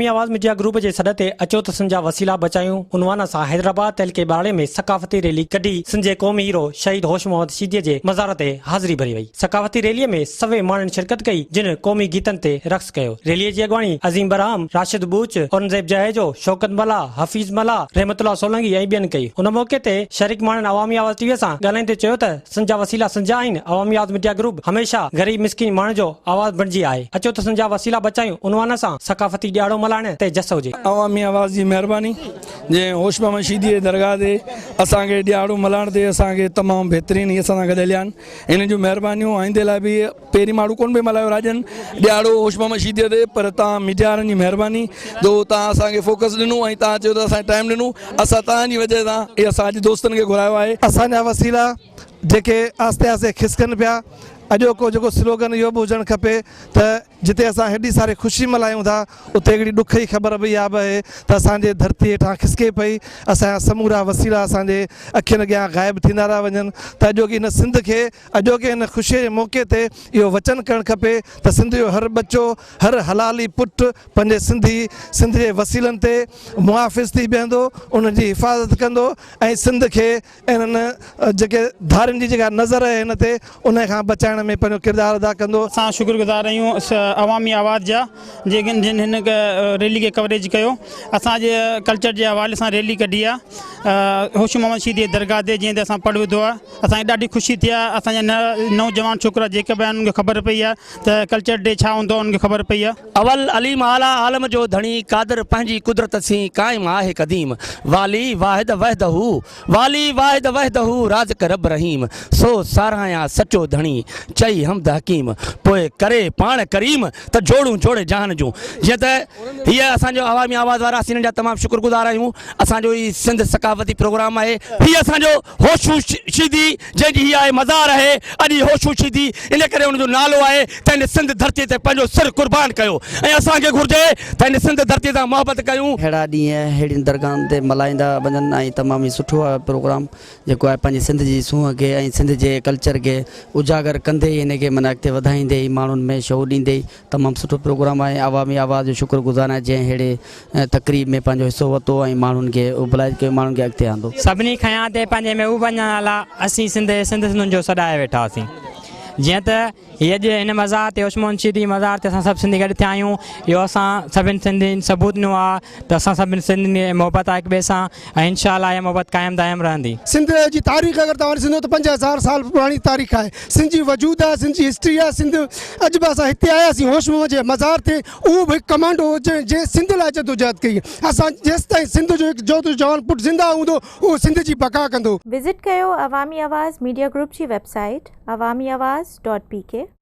अवामी आवाज़ media group जे सॾ ते अचो त सिंध जा वसीला बचायूं उनवान सां हैदराबाद तहलके बाड़े में सकाफ़ती रैली कढी सिंध जे क़ौमी हीरो शहीद होश मोहम्मद शीदीअ जे मज़ार ते हाज़िरी भरी वई। सकाफ़ती रैलीअ में सवे माण्हुनि शिरकत कई जिन क़ौमी गीतनि ते रक़्स कयो। रैलीअ जी अॻवानी अज़ीम बरहम, राशिद बूच, औरंगज़ेब जहेजो, शौकत मला, हफ़ीज़ मला, रहमतुल्लाह सोलंकी ऐं ॿियनि कई। उन मौके ते शरीक माण्हुनि अवामी आवाज़ टीवीअ सां ॻाल्हाईंदे चयो त सिंध जा वसीला सिंध जा आहिनि। अवामी आवाज़ मीडिया ग्रुप हमेशा ग़रीब मिसकिन माण्हू जो आवाज़ बणिजी आहे। अचो त सिंध जा वसीला बचायूं उनवान सां सकाफ़ती ॾियारो मल्हाइण ते जस हुजे। अवामी आवाज़ जी महिरबानी जे होश मोहम्मद शीदी जे दरगाह ते असांखे ॾियारो मल्हाइण ते असांखे तमामु बहितरीनु इहे असां सां गॾु हलिया आहिनि। इन जूं महिरबानियूं आईंदे लाइ बि पहिरीं माण्हू कोन बि मल्हायो राजन ॾियारो होश मोहम्मद शीदीअ ते, पर तव्हां मीडिया वारनि जी महिरबानी जो तव्हां असांखे फोकस ॾिनो ऐं तव्हां चयो त असांखे टाइम ॾिनो। असां तव्हांजी वजह सां इहे असां अॼु दोस्तनि खे घुरायो आहे। असांजा वसीला जेके आस्ते आस्ते खिसकनि पिया, अॼोको जेको स्लोगन इहो बि हुजणु खपे त जिते असां हेॾी सारी ख़ुशी मल्हायूं था उते हिकिड़ी ॾुख जी ख़बर बि इहा बि आहे त असांजे धरती हेठां खिसके पई, असांजा समूरा वसीला असांजे अखियुनि अॻियां ग़ाइबु थींदा था वञनि। त अॼोकी हिन सिंध खे अॼोके हिन ख़ुशीअ जे मौक़े ते इहो वचन करणु खपे त सिंध जो हर बच्चो हर हलाली पुटु पंहिंजे सिंध जे वसीलनि ते मुहाफ़िज़ थी बीहंदो, उनजी हिफ़ाज़त कंदो ऐं सिंध खे इन्हनि जेके धारियुनि जी जेका नज़र आहे हिन ते उन खां बचाइण में पंहिंजो किरदारु अदा कंदो। असां शुक्रगुज़ार आहियूं अवामी आवाज़ जा जिन हिन रैली खे कवरेज कयो। असांजे कल्चर जे हवाले सां रैली कढी आहे होश मोहम्मद शीदी दरगाह ते, जीअं त असां पढ़ विधो आहे। असांखे ॾाढी ख़ुशी थी आहे। असांजा नौजवान छोकिरा जेके बि आहिनि उन्हनि खे ख़बर पई आहे त कल्चर डे छा हूंदो, उन्हनि खे ख़बर पई आहे। अवल अलीम आला आलम जो धणी कादर पंहिंजी कुदरत सी क़ाइम आहे क़दीम वाली वाहिद वहदहू वाली वाहिद वहदहू राज़िक रब रहीम सो साराया सचो धणी चई हमद हकीम पोइ करे पाण करीम त जोड़ूं जोड़े जहान जूं। जीअं त हीअ असांजो अवामी आवाज़ वारा असीं जा तमामु शुक्रगुज़ार आहियूं। असांजो ही सिंध सकाफ़ती प्रोग्राम आहे। हीअ असांजो होशू शीदी जंहिंजी हीअ आहे मज़ार आहे। अॼु होशू शीदी इन करे हुनजो नालो आहे त हिन सिंध धरती ते पंहिंजो सिर कुर्बान कयो ऐं असांखे घुरिजे त हिन सिंध धरती सां मोहबत कयूं। अहिड़ा ॾींहं अहिड़ियुनि दरगाहनि ते मल्हाईंदा वञनि ऐं तमामु ई सुठो आहे प्रोग्राम जेको आहे पंहिंजी सिंध जी सूंहं खे ऐं सिंध जे कल्चर खे उजागर कंदे ई हिन खे माना अॻिते वधाईंदे ई माण्हुनि में शौक़ु ॾींदे ई तमामु सुठो प्रोग्राम आहे। अवामी आवाज़ जो शुक्रगुज़ार आहे जंहिं अहिड़े तक़रीब में पंहिंजो हिसो वरितो ऐं माण्हुनि खे उबलाइज कयो, माण्हुनि खे अॻिते आंदो। सभिनी खयां ते पंहिंजे महबूब नाला असीं सिंधुनि जो सॾाए वेठा हुआसीं। जीअं त हीअ अॼु हिन मज़ार ते होश मोहम्मद शीदी मज़ार ते असां सभु सिंधी गॾु थिया आहियूं। इहो असां सभिनि सिंधियुनि सबूत ॾिनो आहे त असां सभिनि सिंधियुनि में मोहबत आहे हिक ॿिए सां ऐं इंशाअल्लाह इहा मोहबत क़ाइमु दाइमु रहंदी। सिंध जी तारीख़ अगरि तव्हां ॾिसंदो त 5000 साल पुराणी तारीख़ आहे। सिंध जी वजूद आहे, सिंध जी हिस्ट्री आहे। सिंध अॼु बि असां हिते आयासीं होश मोहम्मद जे मज़ार ते, उहो बि हिकु कमांडो जंहिं सिंध लाइ जदोजहद कई। असां जेसिताईं सिंध जो हिकु जो जवान पुटु ज़िंदा हूंदो उहो सिंध जी बका कंदो। विज़िट कयो अवामी आवाज़ मीडिया ग्रुप जी वेबसाइट awamiawaz.pk